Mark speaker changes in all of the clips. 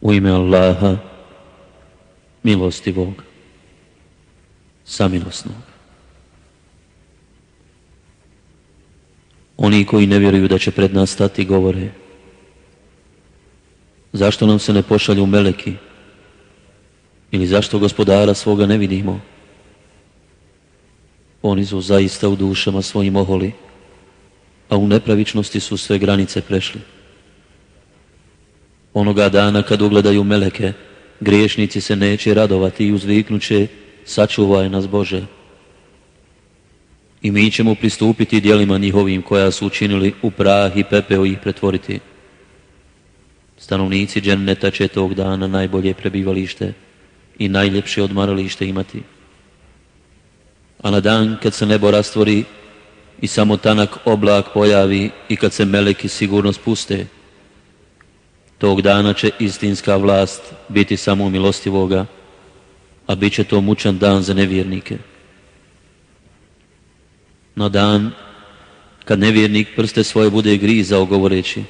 Speaker 1: U ime Allaha, milostivog, samilosnog. Oni koji ne vjeruju da će pred nas stati govore: zašto nam se ne pošalju meleki? Ili zašto gospodara svoga ne vidimo? Oni su zaista u dušama svojim oholi, a u nepravičnosti su sve granice prešli. Onoga dana kad ugledaju meleke, griješnici se neće radovati i uzviknuće: sačuvaj nas Bože. I mi ćemo pristupiti djelima njihovim koja su učinili, u prah i pepeo ih pretvoriti. Stanovnici dženneta će tog dana najbolje prebivalište i najljepše odmaralište imati. A na dan kad se nebo rastvori i samo tanak oblak pojavi i kad se meleki sigurno spuste, tog dana će istinska vlast biti samo milostivoga, a bit će to mučan dan za nevjernike. Na dan kad nevjernik prste svoje bude grizao govoreći: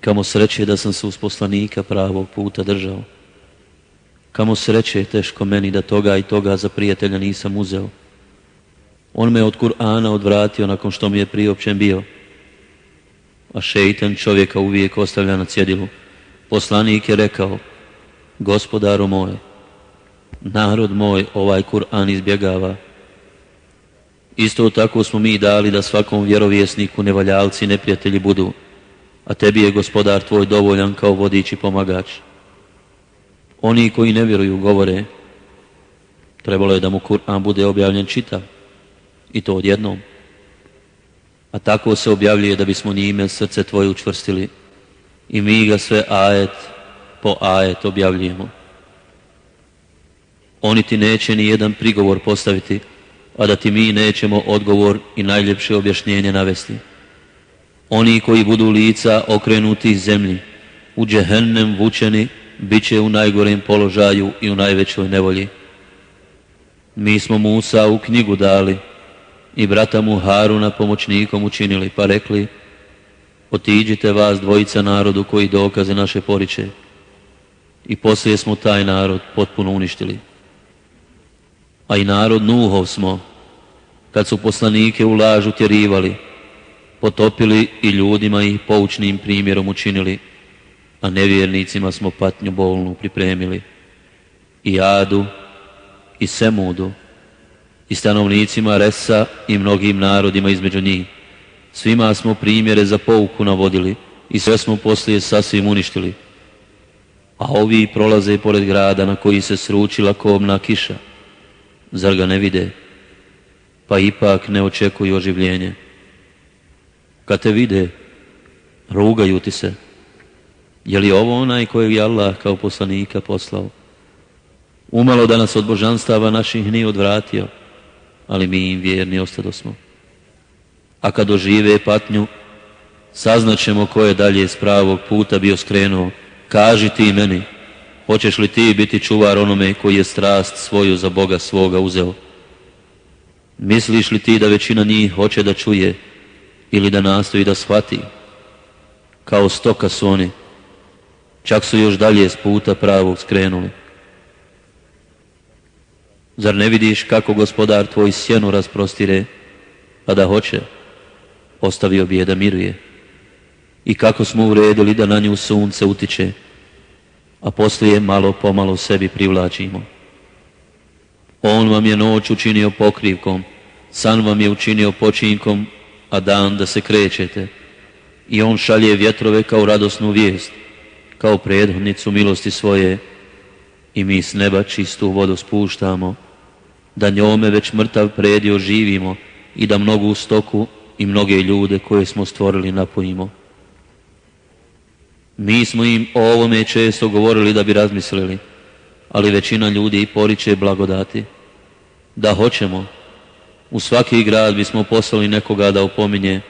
Speaker 1: kamo sreće da sam se uz poslanika pravog puta držao. Kamo sreće teško meni da toga i toga za prijatelja nisam uzeo. On me od Kur'ana odvratio nakon što mi je priopćen bio. A šeitan čovjeka uvijek ostavlja na cjedilu. Poslanik je rekao: gospodaru moj, narod moj ovaj Kur'an izbjegava. Isto tako smo mi dali da svakom vjerovjesniku nevaljalci i neprijatelji budu, a tebi je gospodar tvoj dovoljan kao vodič i pomagač. Oni koji ne vjeruju govore: trebalo je da mu Kur'an bude objavljen čitav, i to odjednom. A tako se objavljuje da bismo njime srce tvoje učvrstili, i mi ga sve ajet po ajet objavljujemo. Oni ti neće ni jedan prigovor postaviti, a da ti mi nećemo odgovor i najljepše objašnjenje navesti. Oni koji budu lica okrenuti zemlji, u džehennem vučeni, bit će u najgorem položaju i u najvećoj nevolji. Mi smo Musa u knjigu dali i brata mu Haruna pomoćnikom učinili, pa rekli: otiđite vas dvojica narodu koji dokaze naše poriče. I poslije smo taj narod potpuno uništili. A i narod Nuhov smo, kad su poslanike u laž utjerivali, potopili i ljudima ih poučnim primjerom učinili, a nevjernicima smo patnju bolnu pripremili. I Adu, i Semudu, i stanovnicima Resa i mnogim narodima između njih. Svima smo primjere za pouku navodili i sve smo poslije sasvim uništili. A ovi prolaze pored grada na koji se sručila kobna kiša. Zar ga ne vide? Pa ipak ne očekuju oživljenje. Kad te vide, rugaju ti se. Je li ovo onaj kojeg je Allah kao poslanika poslao? Umalo da nas od božanstava naših nije odvratio, ali mi im vjerni ostadosmo. A kad dožive patnju, saznaćemo ko je dalje s pravog puta bio skrenuo. Kaži ti meni, hoćeš li ti biti čuvar onome koji je strast svoju za Boga svoga uzeo? Misliš li ti da većina njih hoće da čuje ili da nastoji da shvati? Kao stoka su oni, čak su još dalje s puta pravog skrenuli. Zar ne vidiš kako gospodar tvoj sjenu rasprostire, a da hoće, ostavio bi je da miruje? I kako smo uredili da na nju sunce utiče, a poslije malo pomalo sebi privlačimo. On vam je noć učinio pokrivkom, san vam je učinio počinkom, a dan da se krećete. I on šalje vjetrove kao radosnu vijest, kao prethodnicu milosti svoje, i mi s neba čistu vodu spuštamo, da njome već mrtav predio živimo i da mnogu stoku i mnoge ljude koje smo stvorili napojimo. Mi smo im o ovome često govorili da bi razmislili, ali većina ljudi poriče blagodati. Da hoćemo, u svaki grad bismo poslali nekoga da opominje,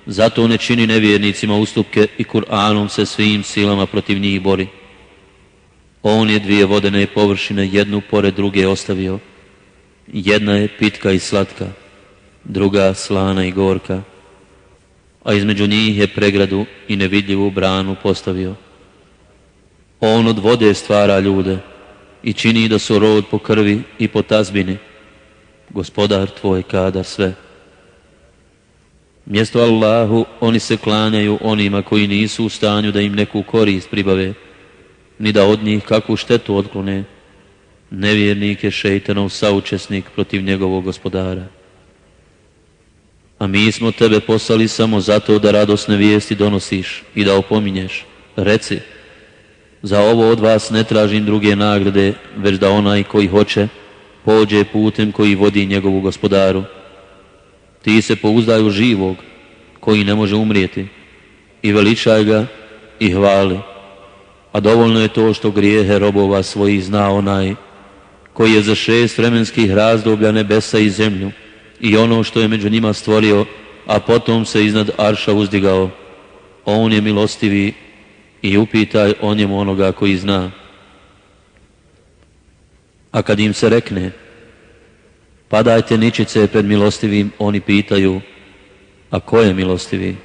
Speaker 1: zato ne čini nevjernicima ustupke i Kur'anom se svim silama protiv njih bori. On je dvije vodene površine jednu pored druge ostavio. Jedna je pitka i slatka, druga slana i gorka, a između njih je pregradu i nevidljivu branu postavio. On od vode stvara ljude i čini da su rod po krvi i po tazbini. Gospodar tvoj kada sve. Mjesto Allahu oni se klanjaju onima koji nisu u stanju da im neku korist pribave, ni da od njih kakvu štetu otklone. Nevjernik je šejtanov saučesnik protiv njegovog gospodara. A mi smo tebe poslali samo zato da radosne vijesti donosiš i da opominješ. Reci, za ovo od vas ne tražim druge nagrade, već da onaj koji hoće pođe putem koji vodi njegovu gospodaru. Ti se pouzdaj u živog, koji ne može umrijeti, i veličaj ga i hvali. A dovoljno je to što grijehe robova svojih zna onaj koji je za 6 vremenskih razdoblja nebesa i zemlju i ono što je među njima stvorio, a potom se iznad arša uzdigao. On je milostivi i upitaj o njemu onoga koji zna. A kad im se rekne, padajte ničice pred milostivim, oni pitaju, a ko je milostivi?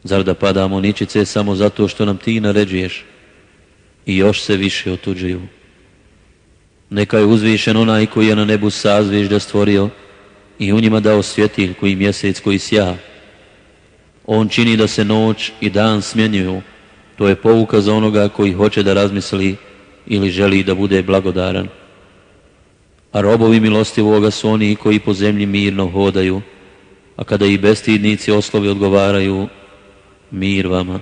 Speaker 1: Zar da padamo ničice samo zato što nam ti naređuješ? I još se više otuđuju. Neka je uzvišen onaj koji je na nebu sazvižda stvorio i u njima dao svjetiljku i mjesec koji sja. On čini da se noć i dan smjenjuju. To je pouka za onoga koji hoće da razmisli ili želi da bude blagodaran. A robovi milostivoga su oni koji po zemlji mirno hodaju, a kada i bestidnici oslovi odgovaraju, mir vama.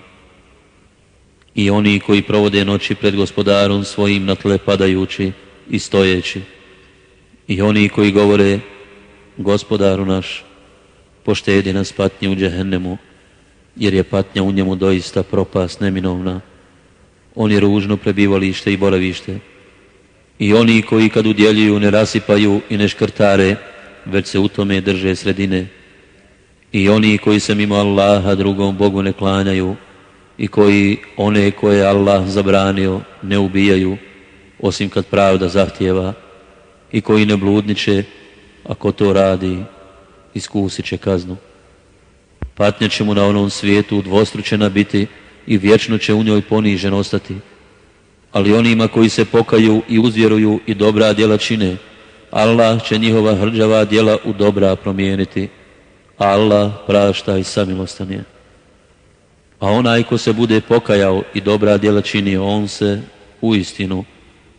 Speaker 1: I oni koji provode noći pred gospodarom svojim na tle padajući i stojeći. I oni koji govore, gospodaru naš, poštedi nas patnje u džehennemu, jer je patnja u njemu doista propast neminovna. On je ružno prebivalište i boravište. I oni koji kad udjeljuju ne rasipaju i ne škrtare, već se u tome drže sredine. I oni koji se mimo Allaha drugom Bogu ne klanjaju i koji one koje je Allah zabranio ne ubijaju, osim kad pravda zahtijeva, i koji ne bludniče, ako to radi, iskusit će kaznu. Patnja će mu na onom svijetu udvostručena biti i vječno će u njoj ponižen ostati. Ali onima koji se pokaju i uzvjeruju i dobra djela čine, Allah će njihova hrđava djela u dobra promijeniti. Allah prašta i samilostan je. A onaj ko se bude pokajao i dobra djela činio, on se uistinu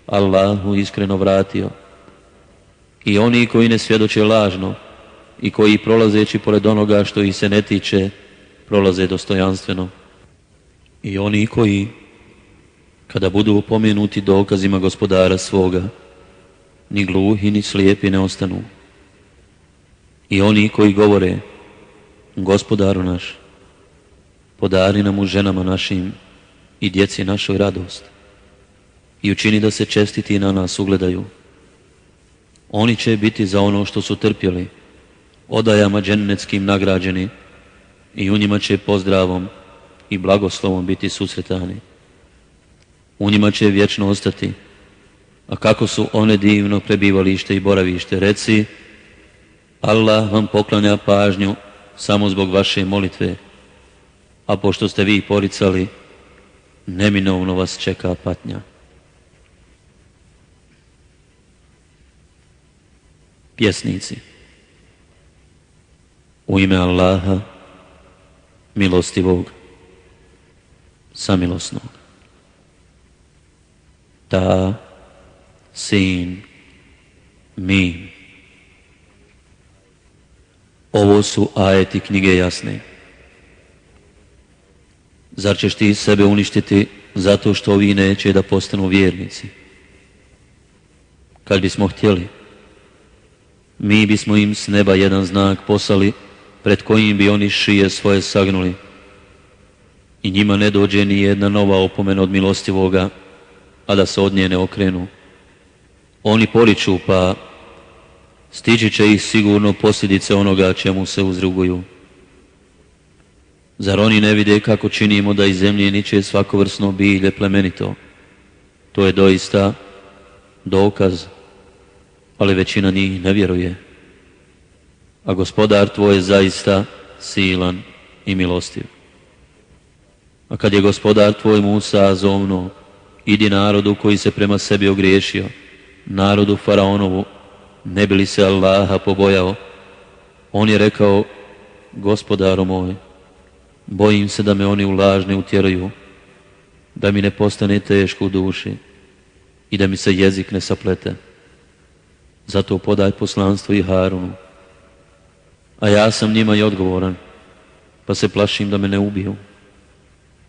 Speaker 1: Allahu iskreno vratio. I oni koji ne svjedoče lažno i koji prolazeći pored onoga što ih se ne tiče, prolaze dostojanstveno. I oni koji, kada budu opomenuti dokazima gospodara svoga, ni gluhi ni slijepi ne ostanu. I oni koji govore, gospodaru naš, podari nam u ženama našim i djeci našoj radost i učini da se čestiti na nas ugledaju. Oni će biti za ono što su trpjeli, odajama džennetskim nagrađeni i u njima će pozdravom i blagoslovom biti susretani. U njima će vječno ostati, a kako su one divno prebivalište i boravište, reci, Allah vam poklanja pažnju samo zbog vaše molitve, a pošto ste vi poricali, neminovno vas čeka patnja. Pjesnici. U ime Allaha, milostivog, samilosnog. Ta, sin, mim. Ovo su ajeti knjige jasne. Zar ćeš ti sebe uništiti zato što ovi neće da postanu vjernici? Kad bismo htjeli, mi bismo im s neba jedan znak poslali pred kojim bi oni šije svoje sagnuli. I njima ne dođe ni jedna nova opomena od milostivoga, a da se od nje ne okrenu. Oni poriču, pa stići će ih sigurno posljedice onoga čemu se uzruguju. Zar oni ne vide kako činimo da iz zemlje niče svakovrsno bilje plemenito? To je doista dokaz, ali većina njih ne vjeruje. A gospodar tvoj je zaista silan i milostiv. A kad je gospodar tvoj Musa zovnuo idi narodu koji se prema sebi ogriješio, narodu faraonovu, ne bi li se Allaha pobojao. On je rekao, gospodaru moj, bojim se da me oni u laž ne utjeraju, da mi ne postane teško u duši i da mi se jezik ne saplete. Zato podaj poslanstvo i Harunu. A ja sam njima i odgovoran, pa se plašim da me ne ubiju.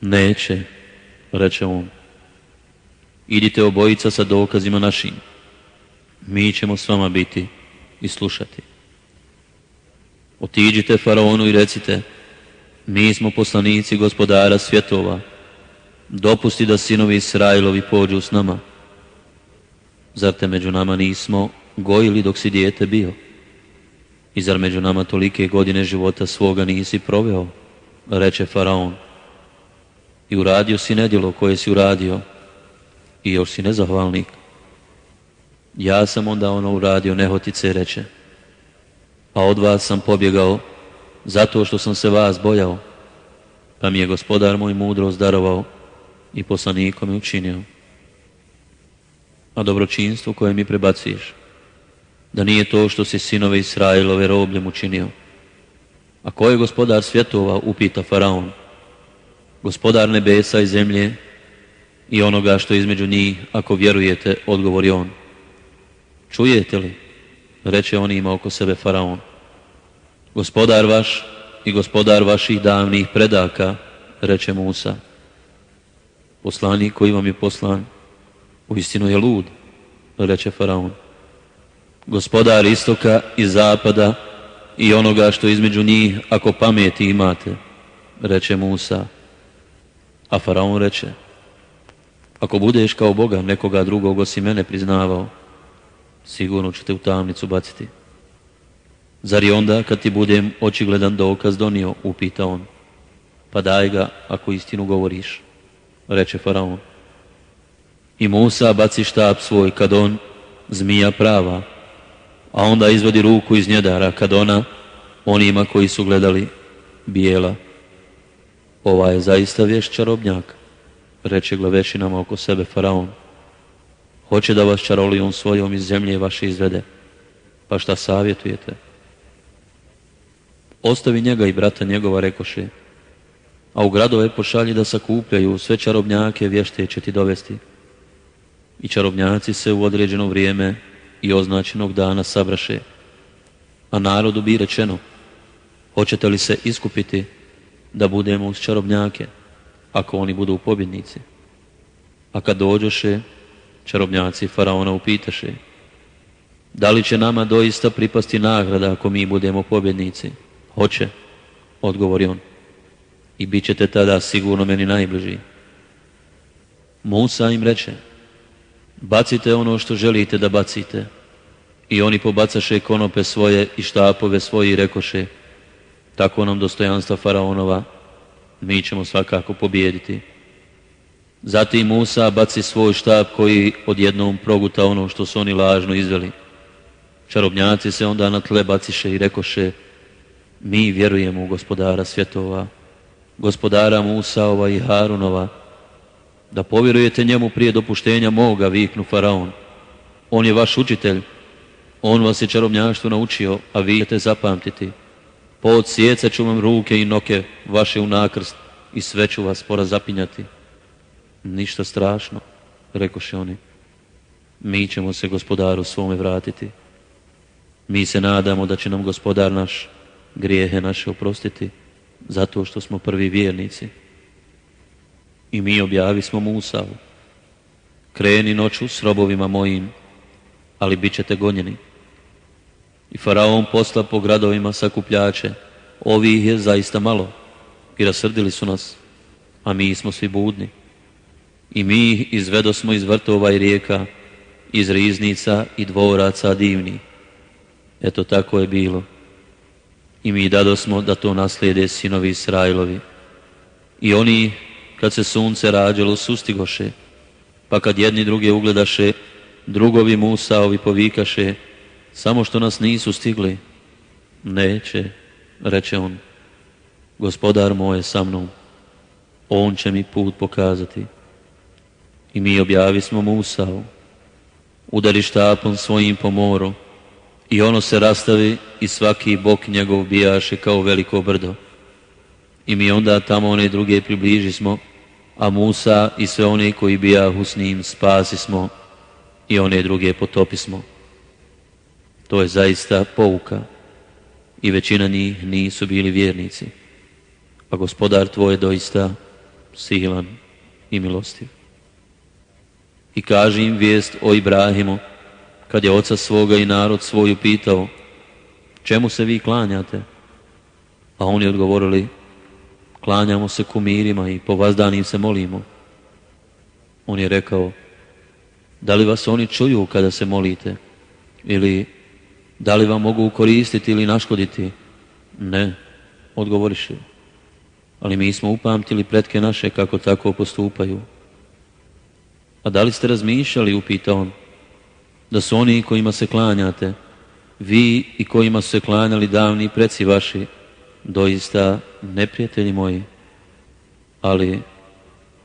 Speaker 1: Neće, reče on. Idite obojica sa dokazima našim. Mi ćemo s vama biti i slušati. Otiđite faraonu i recite, mi smo poslanici gospodara svjetova. Dopusti da sinovi Israilovi pođu s nama. Zar te među nama nismo gojili dok si dijete bio? I zar među nama tolike godine života svoga nisi proveo? Reče faraon. I uradio si nedjelo koje si uradio i još si nezahvalnik. Ja sam onda ono uradio nehotice, reče. A od vas sam pobjegao zato što sam se vas bojao, pa mi je gospodar moj mudrost darovao i poslanikom je učinio. A dobročinstvo koje mi prebacuješ, da nije to što si sinove Israilove robljem učinio. A ko je gospodar svjetova, upita faraon. Gospodar nebesa i zemlje i onoga što je između njih, ako vjerujete, odgovori on. Čujete li? Reče onima oko sebe faraon. Gospodar vaš i gospodar vaših davnih predaka, reče Musa. Poslanik koji vam je poslan, uistinu je lud, reče faraon. Gospodar istoka i zapada i onoga što je između njih, ako pameti imate, reče Musa. A faraon reče, ako budeš kao Boga nekoga drugog osim mene priznavao, sigurno ću te u tamnicu baciti. Zar je onda kad ti budem očigledan dokaz donio, upita on. Pa daj ga ako istinu govoriš, reče faraon. I Musa baci štap svoj kad on, zmija prava, a onda izvodi ruku iz njedara kad ona, onima koji su gledali, bijela. Ova je zaista vješt čarobnjak, reče glavešinama oko sebe faraon. Hoće da vas čarolijom svojom iz zemlje vaše izvede, pa šta savjetujete? Ostavi njega i brata njegova, rekoše, a u gradove pošalji da sakupljaju sve čarobnjake, vješte će ti dovesti. I čarobnjaci se u određeno vrijeme i označenog dana sabraše, a narodu bi rečeno, hoćete li se iskupiti da budemo uz čarobnjake, ako oni budu pobjednici? A kad dođoše, čarobnjaci faraona upitaše, da li će nama doista pripasti nagrada ako mi budemo pobjednici? Hoće, odgovori on, i bit ćete tada sigurno meni najbliži. Musa im reče, bacite ono što želite da bacite. I oni pobacaše konope svoje i štapove svoje i rekoše, tako nam dostojanstva faraonova, mi ćemo svakako pobijediti. Zatim Musa baci svoj štap koji odjednom proguta ono što su oni lažno izveli. Čarobnjaci se onda na tle baciše i rekoše, mi vjerujemo u gospodara svjetova, gospodara Musaova i Harunova, da povjerujete njemu prije dopuštenja moga, viknu faraon. On je vaš učitelj, on vas je čarobnjaštvu naučio, a vi ćete zapamtiti. Podsjecat ću vam ruke i noke vaše u nakrst i sve ću vas porazapinjati. Ništa strašno, rekoše oni. Mi ćemo se gospodaru svome vratiti. Mi se nadamo da će nam gospodar naš grijehe naše oprostiti, zato što smo prvi vjernici. I mi objavismo Musavu, kreni noću s robovima mojim, ali bit ćete gonjeni. I faraon posla po gradovima sakupljače, ovih je zaista malo, i rasrdili su nas, a mi smo svi budni. I mi ih izvedosmo iz vrtova i rijeka, iz riznica i dvoraca divnih. Eto tako je bilo. I mi dadosmo da to naslijede sinovi Israilovi. I oni, kad se sunce rađalo, sustigoše, pa kad jedni druge ugledaše, drugovi Musaovi povikaše, samo što nas nisu stigli. Neće, reče on, gospodar moj je sa mnom, on će mi put pokazati. I mi objavismo Musau, udari štapom svojim po moru, i ono se rastavi i svaki bok njegov bijaše kao veliko brdo. I mi onda tamo one druge približismo, a Musa i sve one koji bijahu s njim spasismo i one druge potopismo. To je zaista pouka i većina njih nisu bili vjernici, a Gospodar tvoj je doista silan i milostiv. I kaži im vijest o Ibrahimu, kad je oca svoga i narod svoju pitao, čemu se vi klanjate? A oni odgovorili, klanjamo se kumirima i po vazdanim se molimo. On je rekao, da li vas oni čuju kada se molite? Ili da li vam mogu koristiti ili naškoditi? Ne, odgovoriše. Ali mi smo upamtili pretke naše kako tako postupaju. A da li ste razmišljali, upita on, da su oni kojima se klanjate, vi i kojima su se klanjali davni preci vaši, doista neprijatelji moji? Ali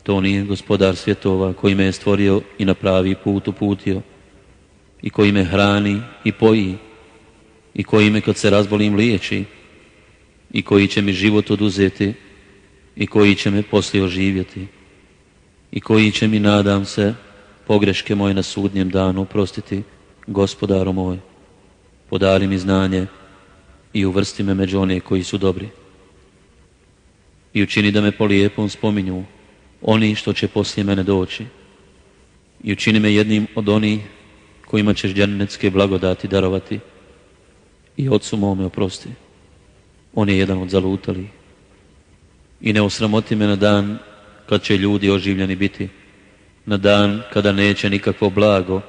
Speaker 1: to nije Gospodar svjetova koji me je stvorio i na pravi put uputio, i koji me hrani i poji, i koji me kad se razbolim liječi, i koji će mi život oduzeti, i koji će me poslije oživjeti, i koji će mi, nadam se, pogreške moje na sudnjem danu oprostiti. Gospodaru moj, podari mi znanje i uvrsti me među one koji su dobri. I učini da me po lijepom spominju oni što će poslije mene doći. I učini me jednim od onih kojima ćeš džennetske blagodati darovati. I ocu mome oprosti, on je jedan od zalutalih. I ne osramoti me na dan kad će ljudi oživljeni biti, na dan kada neće nikakvo blago,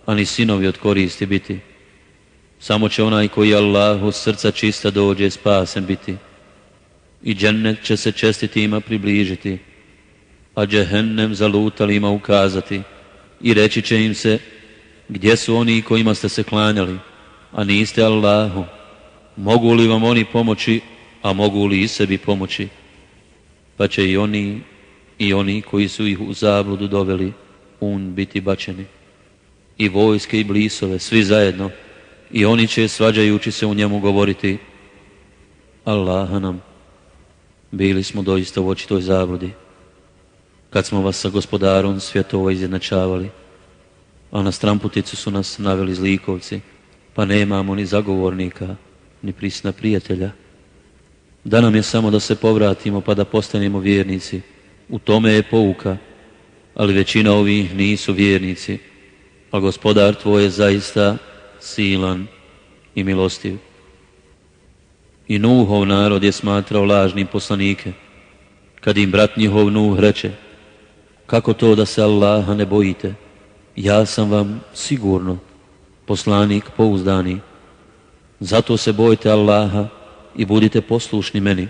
Speaker 1: ani sinovi od koristi biti. Samo će onaj koji Allah od srca čista dođe spasen biti. I džennet će se čestitima približiti, a džehennem zalutalima ukazati. I reći će im se, gdje su oni kojima ste se klanjali, a niste Allahu? Mogu li vam oni pomoći, a mogu li i sebi pomoći? Pa će i oni koji su ih u zabludu doveli biti bačeni. I vojske i blisove, svi zajedno, i oni će svađajući se u njemu govoriti, Allaha nam, bili smo doista u očitoj zabludi, kad smo vas sa Gospodarom svjetova izjednačavali, a na stramputicu su nas naveli zlikovci, pa nemamo ni zagovornika, ni prisna prijatelja. Da nam je samo da se povratimo pa da postanemo vjernici, u tome je pouka, ali većina ovih nisu vjernici, a Gospodar tvoj je zaista silan i milostiv. I Nuhov narod je smatrao lažnim poslanike, kad im brat njihov Nuh reče, kako to da se Allaha ne bojite? Ja sam vam sigurno poslanik pouzdani. Zato se bojte Allaha i budite poslušni meni.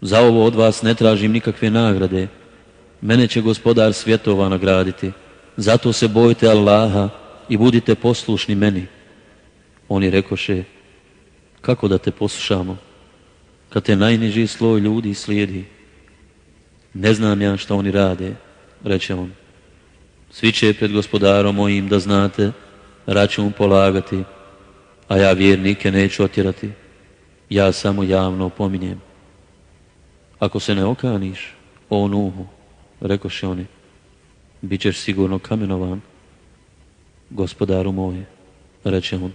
Speaker 1: Za ovo od vas ne tražim nikakve nagrade. Mene će Gospodar svjetova nagraditi. Zato se bojte Allaha i budite poslušni meni. Oni rekoše, kako da te poslušamo, kad te najniži sloj ljudi slijedi? Ne znam ja šta oni rade, reče on. Svi će pred Gospodarom mojim, da znate, račun polagati, a ja vjernike neću otjerati. Ja samo javno opominjem. Ako se ne okaniš, o Nuhu, rekoše oni, bit ćeš sigurno kamenovan. Gospodaru moj, reče on,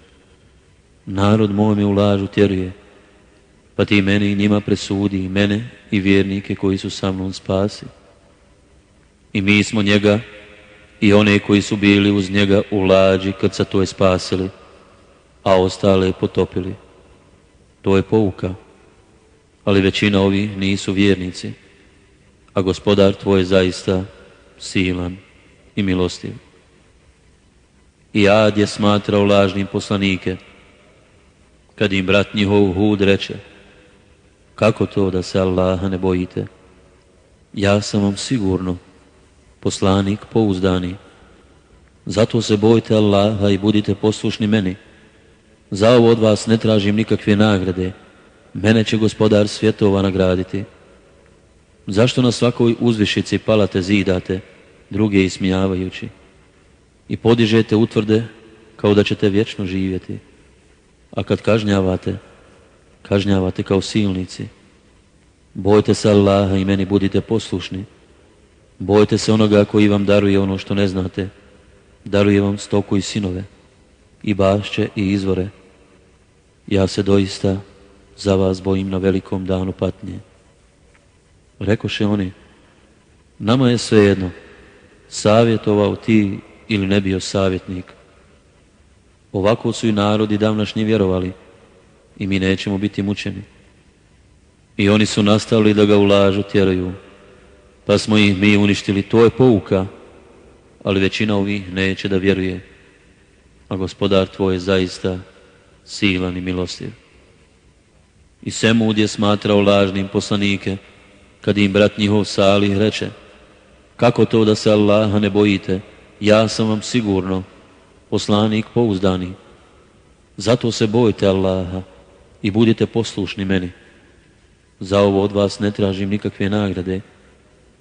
Speaker 1: narod moj me u lažu tjeruje, pa ti meni i njima presudi, i mene i vjernike koji su sa mnom spasi. I mi smo njega i one koji su bili uz njega u lađi kad se to je spasili, a ostale potopili. To je pouka, ali većina ovih nisu vjernici, a Gospodar tvoj je zaista silan i milostiv. I Ad je smatrao lažnim poslanike, kad im brat njihov Hud reče, kako to da se Allaha ne bojite? Ja sam vam sigurno poslanik pouzdani. Zato se bojte Allaha i budite poslušni meni. Za ovo od vas ne tražim nikakve nagrade. Mene će Gospodar svjetova nagraditi. Zašto na svakoj uzvišici palate zidate druge ismijavajući. I podižete utvrde kao da ćete vječno živjeti. A kad kažnjavate kao silnici. Bojte se Allaha i meni budite poslušni. Bojte se onoga koji vam daruje ono što ne znate. Daruje vam stoku i sinove, i bašće i izvore. Ja se doista za vas bojim na velikom danu patnje. Rekoše oni, nama je svejedno, savjetovao ti ili ne bio savjetnik. Ovako su i narodi davnašnji vjerovali i mi nećemo biti mučeni. I oni su nastavili da ga u lažu tjeraju, pa smo ih mi uništili. To je pouka, ali većina ovih neće da vjeruje. A Gospodar tvoj je zaista silan i milostiv. I Semud je smatrao lažnim poslanike, kad im brat njihov Salih reče, kako to da se Allaha ne bojite? Ja sam vam sigurno poslanik pouzdani. Zato se bojte Allaha i budite poslušni meni. Za ovo od vas ne tražim nikakve nagrade.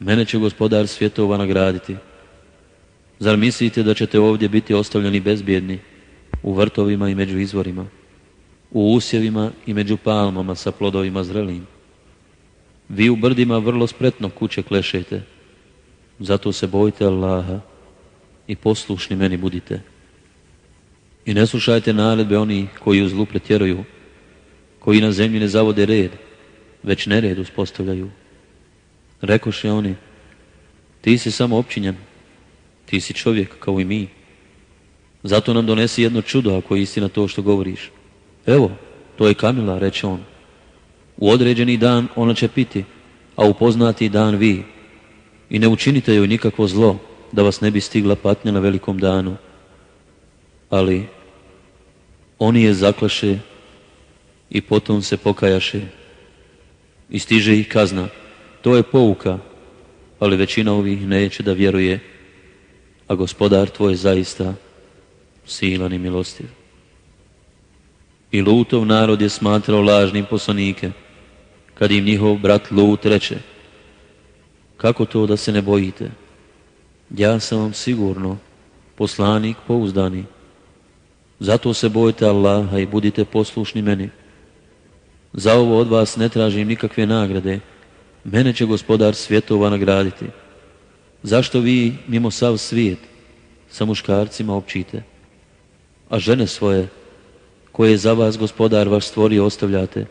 Speaker 1: Mene će Gospodar svjetova nagraditi. Zar mislite da ćete ovdje biti ostavljeni bezbjedni, u vrtovima i među izvorima, u usjevima i među palmama sa plodovima zrelim? Vi u brdima vrlo spretno kuće klešete. Zato se bojte Allaha i poslušni meni budite. I ne slušajte naredbe oni koji u zlu pretjeruju, koji na zemlji ne zavode red, već nered uspostavljaju. Rekoše oni, ti si samo opčinjen, ti si čovjek kao i mi. Zato nam donesi jedno čudo ako je istina to što govoriš. Evo, to je kamila, reče on. U određeni dan ona će piti, a u poznati dan vi. I ne učinite joj nikakvo zlo, da vas ne bi stigla patnja na velikom danu. Ali oni je zaklaše i potom se pokajaše. I stiže ih kazna. To je pouka, ali većina ovih neće da vjeruje, a Gospodar tvoj je zaista silan i milostiv. I Lutov narod je smatrao lažnim poslanike, kad im njihov brat Lut reče, kako to da se ne bojite? Ja sam vam sigurno poslanik pouzdani. Zato se bojte Allaha i budite poslušni meni. Za ovo od vas ne tražim nikakve nagrade. Mene će Gospodar svjetova nagraditi. Zašto vi mimo sav svijet sa muškarcima općite, a žene svoje, koje je za vas Gospodar vaš stvorio, ostavljate?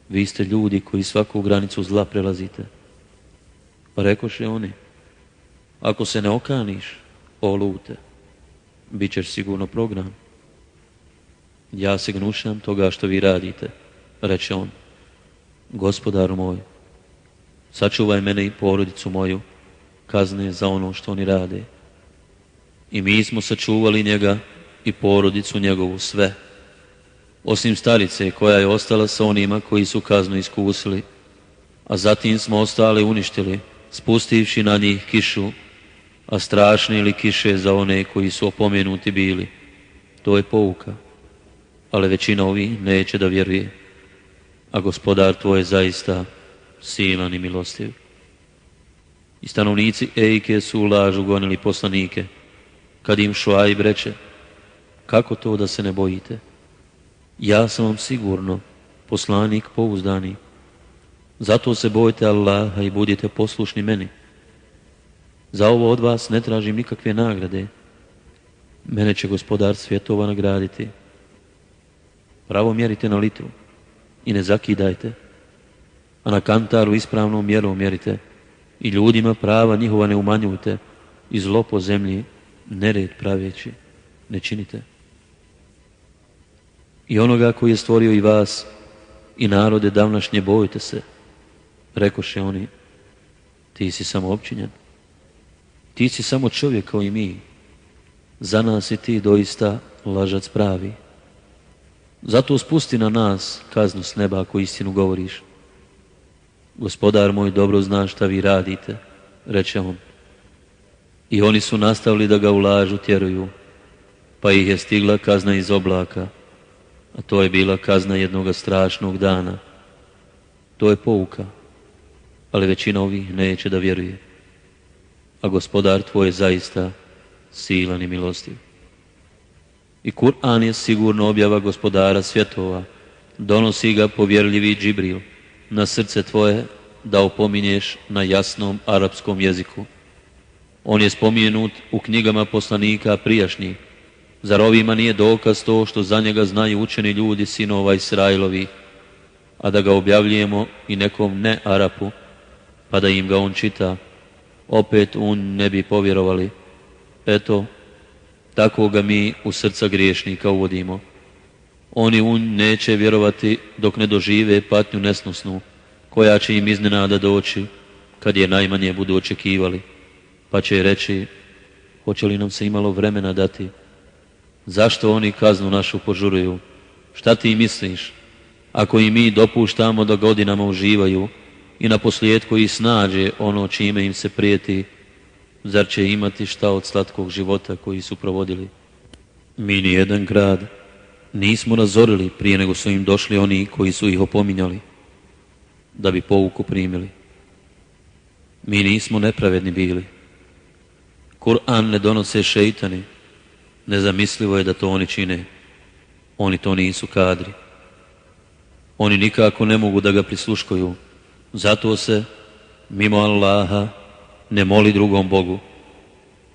Speaker 1: Vi ste ljudi koji svaku granicu zla prelazite. Pa rekoše oni, ako se ne okaniš, o Lute, bit ćeš sigurno prognan. Ja se gnušam toga što vi radite, reče on. Gospodaru moj, sačuvaj mene i porodicu moju kazne za ono što oni rade. I mi smo sačuvali njega i porodicu njegovu sve, osim starice koja je ostala sa onima koji su kaznu iskusili, a zatim smo ostale uništili, spustivši na njih kišu, a strašne li kiše za one koji su opomenuti bili. To je pouka, ali većina ovih neće da vjeruje, a Gospodar tvoj je zaista silan i milostiv. I stanovnici Ejke su u lažu gonili poslanike, kad im Šuajb reče, kako to da se ne bojite? Ja sam vam sigurno poslanik pouzdani. Zato se bojte Allaha i budite poslušni meni. Za ovo od vas ne tražim nikakve nagrade. Mene će Gospodar svjetova nagraditi. Pravo mjerite na litru i ne zakidajte, a na kantaru ispravnom mjerom mjerite i ljudima prava njihova ne umanjujte i zlo po zemlji nered praveći ne činite. I onoga koji je stvorio i vas i narode davnašnje bojte se. Rekoše oni, ti si samo opčinjen, ti si samo čovjek kao i mi, za nas si ti doista lažac pravi. Zato spusti na nas kaznu s neba ako istinu govoriš. Gospodar moj dobro zna šta vi radite, reče on. I oni su nastavili da ga u lažu tjeruju, pa ih je stigla kazna iz oblaka, a to je bila kazna jednoga strašnog dana. To je pouka, ali većina ovih neće da vjeruje. a gospodar tvoj je zaista silan i milostiv. I Kur'an je sigurno objava gospodara svjetova, donosi ga povjerljivi Džibril na srce tvoje da opominješ na jasnom arapskom jeziku. On je spomenut u knjigama poslanika prijašnjih. Zar ovima nije dokaz to što za njega znaju učeni ljudi sinova Israilovi, a da ga objavljujemo i nekom ne Arapu, pa da im ga on čita, opet ne bi povjerovali. Eto, tako ga mi u srca griješnika uvodimo. Oni neće vjerovati dok ne dožive patnju nesnosnu, koja će im iznenada doći kad je najmanje budu očekivali, pa će reći, hoće li nam se imalo vremena dati? Zašto oni kaznu našu požuruju? Šta ti misliš? Ako i mi dopuštamo da godinama uživaju i na posljedku ih snađe ono čime im se prijeti, zar će imati šta od slatkog života koji su provodili? Mi ni jedan grad nismo razorili prije nego su im došli oni koji su ih opominjali, da bi pouku primili. Mi nismo nepravedni bili. Kur'an ne donose šeitani. Nezamislivo je da to oni čine. Oni to nisu kadri. Oni nikako ne mogu da ga prisluškuju. Zato se, mimo Allaha, ne moli drugom Bogu,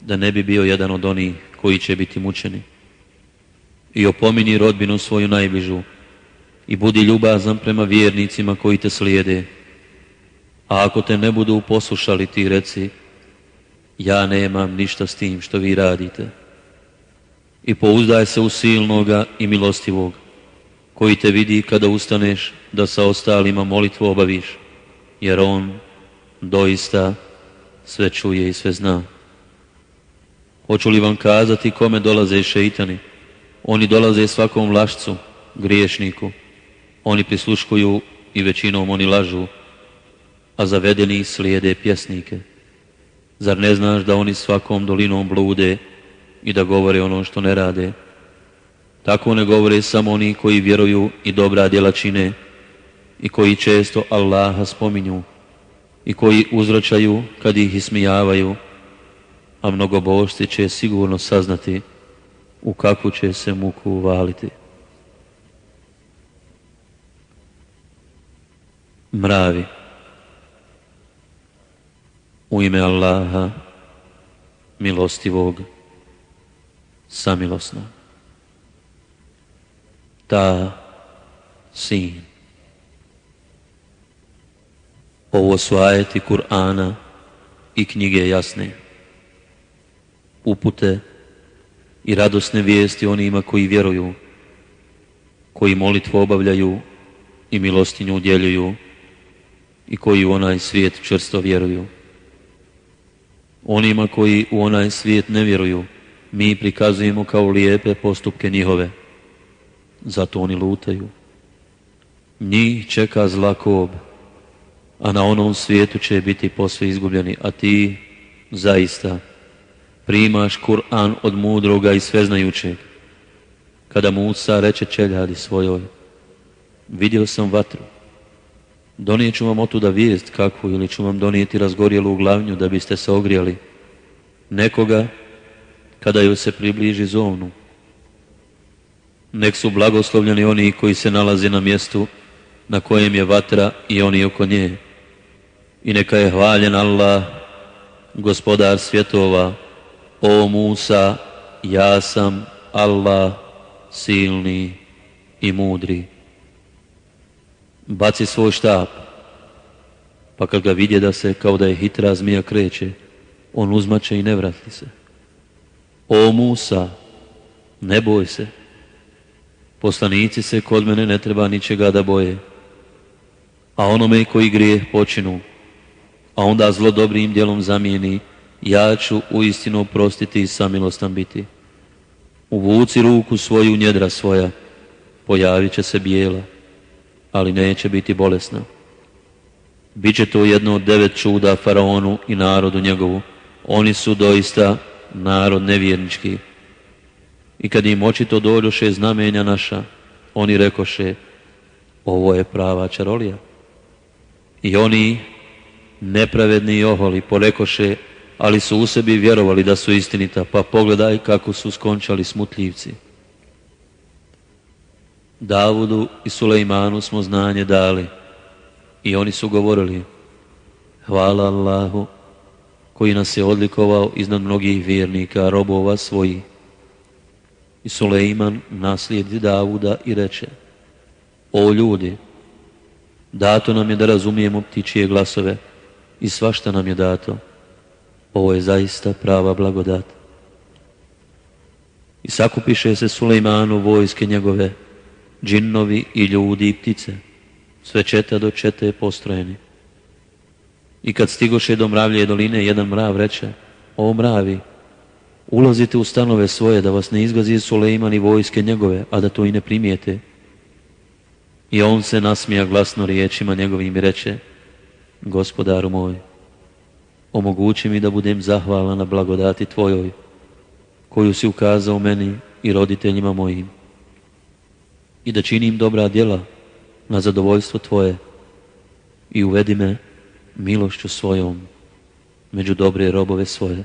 Speaker 1: da ne bi bio jedan od onih koji će biti mučeni. I opominji rodbinu svoju najbližu i budi ljubazan prema vjernicima koji te slijede. A ako te ne budu poslušali, ti reci, ja nemam ništa s tim što vi radite. I pouzdaj se u silnoga i milostivog, koji te vidi kada ustaneš da sa ostalima molitvu obaviš, jer on doista sve čuje i sve zna. Hoću li vam kazati kome dolaze šeitani? Oni dolaze svakom lašcu, griješniku. Oni prisluškuju i većinom oni lažu, a zavedeni slijede pjesnike. Zar ne znaš da oni svakom dolinom blude i da govore ono što ne rade? Tako ne govore samo oni koji vjeruju i dobra djela čine i koji često Allaha spominju i koji uzvraćaju kad ih ismijavaju, a mnogobožci će sigurno saznati u kakvu će se muku uvaliti. Mravi. U ime Allaha, milostivog, samilosnog. Ta sin. Ovo su ajeti Kur'ana i knjige jasne, upute i radosne vijesti onima koji vjeruju, koji molitvu obavljaju i milostinju udjeljuju i koji u onaj svijet čvrsto vjeruju. Onima koji u onaj svijet ne vjeruju, mi prikazujemo kao lijepe postupke njihove, zato oni lutaju. Njih čeka zla kob, a na onom svijetu će biti posve izgubljeni, a ti zaista primaš Kur'an od mudroga i sveznajućeg. Kada Musa reče čeljadi svojoj, vidio sam vatru, donijet ću vam otuda vijest kakvu ili ću vam donijeti razgorjelu glavnju da biste se ogrijali. Nekoga, kada joj se približi zovnu. Nek su blagoslovljeni oni koji se nalaze na mjestu na kojem je vatra i oni oko nje. I neka je hvaljen Allah, gospodar svjetova. O Musa, ja sam Allah, silni i mudri. Baci svoj štap, pa kad ga vidje da se kao da je hitra zmija kreće, on uzmače i ne vrati se. O Musa, ne boj se. Poslanici se kod mene ne treba ničega da boje. A onome koji grijeh počinu, a onda zlo dobrim djelom zamijeni, ja ću uistinu oprostiti i samilostan biti. Uvuci ruku svoju u njedra svoja, pojavit će se bijela, ali neće biti bolesna. Biće to jedno od 9 čuda faraonu i narodu njegovu. Oni su doista narod nevjernički. I kad im očito dođoše znamenja naša, oni rekoše, ovo je prava čarolija. I oni, nepravedni i oholi, porekoše, ali su u sebi vjerovali da su istinita, pa pogledaj kako su skončali smutljivci. Davudu i Sulejmanu smo znanje dali i oni su govorili: hvala Allahu koji nas je odlikovao iznad mnogih vjernika, robova svojih. I Sulejman naslijedi Davuda i reče: o ljudi, dato nam je da razumijemo ptičije glasove i svašta nam je dato. Ovo je zaista prava blagodat. I sakupiše se Sulejmanu vojske njegove, džinnovi i ljudi i ptice, sve četa do čete postrojeni. I kad stigoše do mravlje doline, jedan mrav reče: o mravi, ulazite u stanove svoje da vas ne izgazi Sulejman i vojske njegove, a da to i ne primijete. I on se nasmija glasno riječima njegovim i reče: gospodaru moj, omogući mi da budem zahvalan na blagodati tvojoj, koju si ukazao meni i roditeljima mojim, i da činim dobra djela na zadovoljstvo tvoje, i uvedi me milošću svojom među dobre robove svoje.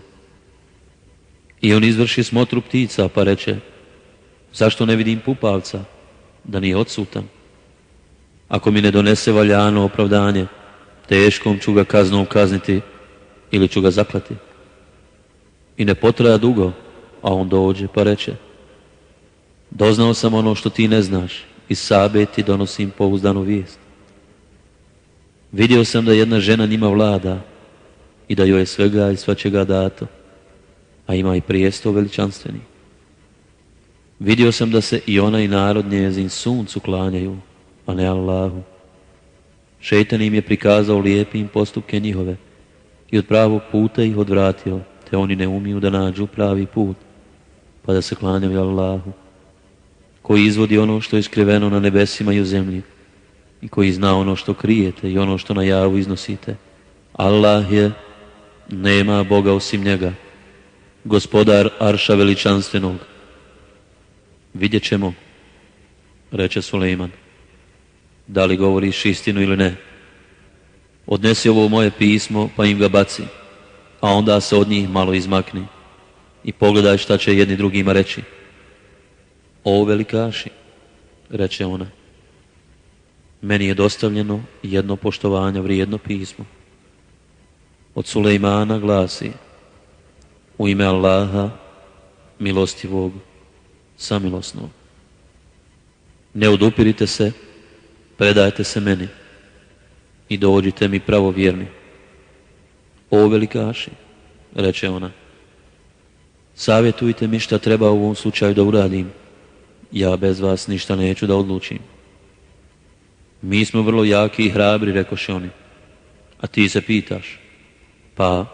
Speaker 1: I on izvrši smotru ptica, pa reče: zašto ne vidim pupavca, da nije odsutan? Ako mi ne donese valjano opravdanje, teškom ću ga kaznom kazniti ili ću ga zaklati. I ne potraja dugo, a on dođe pa reče: doznao sam ono što ti ne znaš, iz Sabe ti donosim pouzdanu vijest. Vidio sam da jedna žena njima vlada i da joj je svega i svačega dato, a ima i prijestol veličanstveni. Vidio sam da se i ona i narod njezin suncu klanjaju, a ne Allahu. Šejtan im je prikazao lijepim postupke njihove i od pravog puta ih odvratio, te oni ne umiju da nađu pravi put, pa da se klanjaju Allahu, koji izvodi ono što je skriveno na nebesima i u zemlji, i koji zna ono što krijete i ono što na javu iznosite. Allah je, nema Boga osim njega, gospodar arša veličanstvenog. Vidjet ćemo, reče Sulejman, da li govoriš istinu ili ne. Odnesi ovo moje pismo pa im ga baci, a onda se od njih malo izmakni i pogledaj šta će jedni drugima reći. O velikaši, reče ona, meni je dostavljeno jedno poštovanja vrijedno pismo. Od Sulejmana glasi: u ime Allaha, milostivog, samilosnog. Ne odupirite se, predajte se meni i dođite mi pravovjerni. O velikaši, reče ona, savjetujte mi šta treba u ovom slučaju da uradim. Ja bez vas ništa neću da odlučim. Mi smo vrlo jaki i hrabri, rekoše oni, a ti se pitaš, pa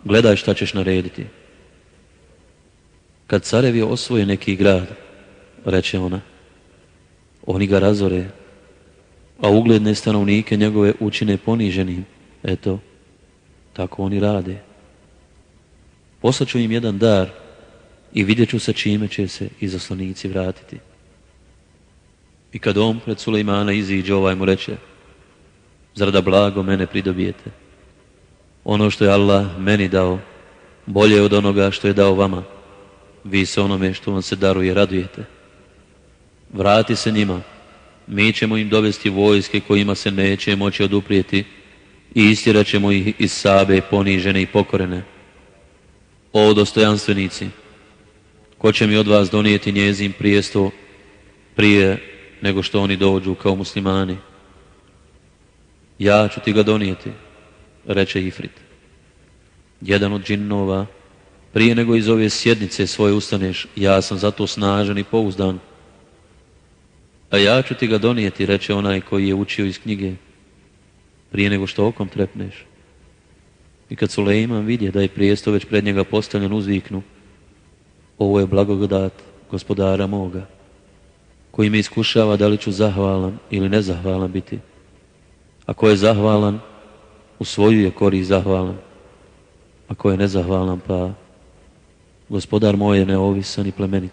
Speaker 1: gledaj šta ćeš narediti. Kad carevi osvoje neki grad, reče ona, oni ga razore, a ugledne stanovnike njegove učine poniženim. Eto, tako oni rade. Poslaću im jedan dar i vidjet ću sa čime će se izaslanici vratiti. I kad on pred Sulejmana iziđe, ovaj mu reče: zar da blago mene pridobijete? Ono što je Allah meni dao, bolje od onoga što je dao vama. Vi se onome što vam se daruje radujete. Vrati se njima, mi ćemo im dovesti vojske kojima se neće moći oduprijeti i istjerat ćemo ih iz Sabe ponižene i pokorene. O dostojanstvenici, ko će mi od vas donijeti njezin prijestol prije nego što oni dođu kao muslimani? Ja ću ti ga donijeti, reče Ifrit, jedan od džinnova. Prije nego iz ove sjednice svoje ustaneš, ja sam zato snažan i pouzdan. A ja ću ti ga donijeti, reče onaj koji je učio iz knjige, prije nego što okom trepneš. I kad Sulejman vidje da je prijestol već pred njega postavljen, uzviknu: ovo je blagodat gospodara moga, koji me iskušava da li ću zahvalan ili nezahvalan biti. Ako je zahvalan, u svoju je korist zahvalan. Ako je nezahvalan, pa gospodar moj je neovisan i plemenit.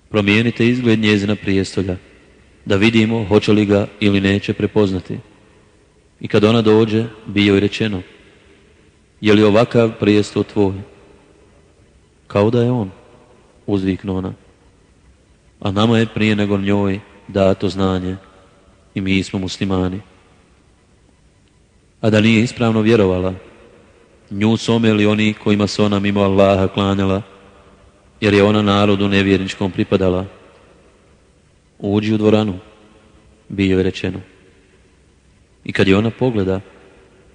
Speaker 1: Promijenite izgled njezina prijestolja, da vidimo hoće li ga ili neće prepoznati. I kad ona dođe, bi joj rečeno: Je li ovakav prijesto tvoj? Kao da je on, uzviknu ona. A nama je prije nego njoj dato znanje i mi smo muslimani. A da nije ispravno vjerovala, nju su omeli oni kojima se ona mimo Allaha klanjala, jer je ona narodu nevjerničkom pripadala. Uđi u dvoranu, bi joj rečeno. I kad je ona pogleda,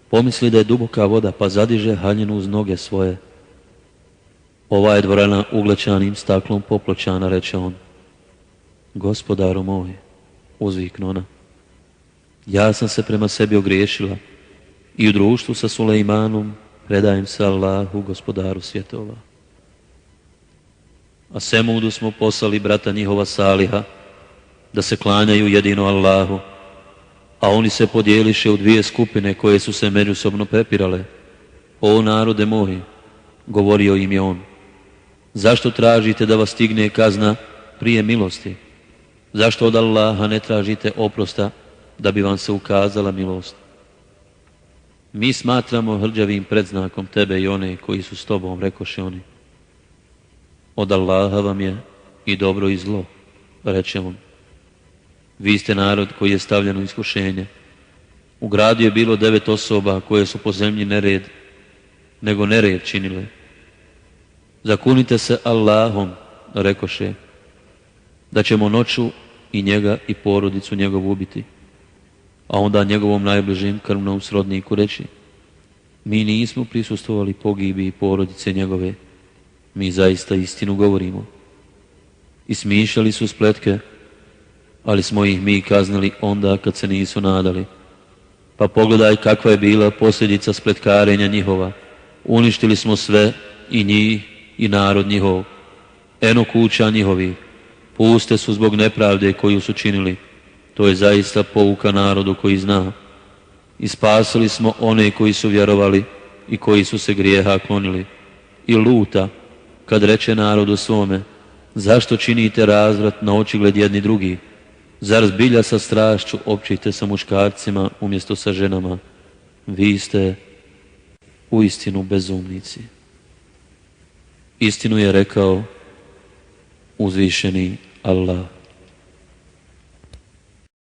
Speaker 1: pomisli da je duboka voda, pa zadiže haljinu uz noge svoje. Ova je dvorana uglećanim staklom popločana, reče on. Gospodaru moj, uzviknu ona, ja sam se prema sebi ogriješila i u društvu sa Sulejmanom predajem se Allahu, gospodaru svjetova. A Semudu smo poslali brata njihova Saliha da se klanjaju jedino Allahu, a oni se podijeliše u dvije skupine koje su se međusobno prepirale. O narode moji, govorio im je on, zašto tražite da vas stigne kazna prije milosti? Zašto od Allaha ne tražite oprosta da bi vam se ukazala milost? Mi smatramo hrđavim predznakom tebe i one koji su s tobom, rekoše oni. Od Allaha vam je i dobro i zlo, reče on. Vi ste narod koji je stavljen u iskušenje. U gradu je bilo 9 osoba koje su po zemlji nego nered činile. Zakunite se Allahom, rekoše, da ćemo noću i njega i porodicu njegovu ubiti. A onda njegovom najbližim krvnom srodniku reći, mi nismo prisustvovali pogibi porodice njegove, mi zaista istinu govorimo. I smišljali su spletke, ali smo ih mi kaznili onda kad se nisu nadali. Pa pogledaj kakva je bila posljedica spletkarenja njihova. Uništili smo sve, i njih i narod njihov. Eno kuća njihovih, puste su zbog nepravde koju su činili. To je zaista pouka narodu koji zna. I spasili smo one koji su vjerovali i koji su se grijeha klonili. I Luta, kad reče narodu svome, zašto činite razvrat na očigled jedni drugi? Zar zbilja sa strašću općite sa muškarcima umjesto sa ženama? Vi ste uistinu bezumnici. Istinu je rekao uzvišeni Allah.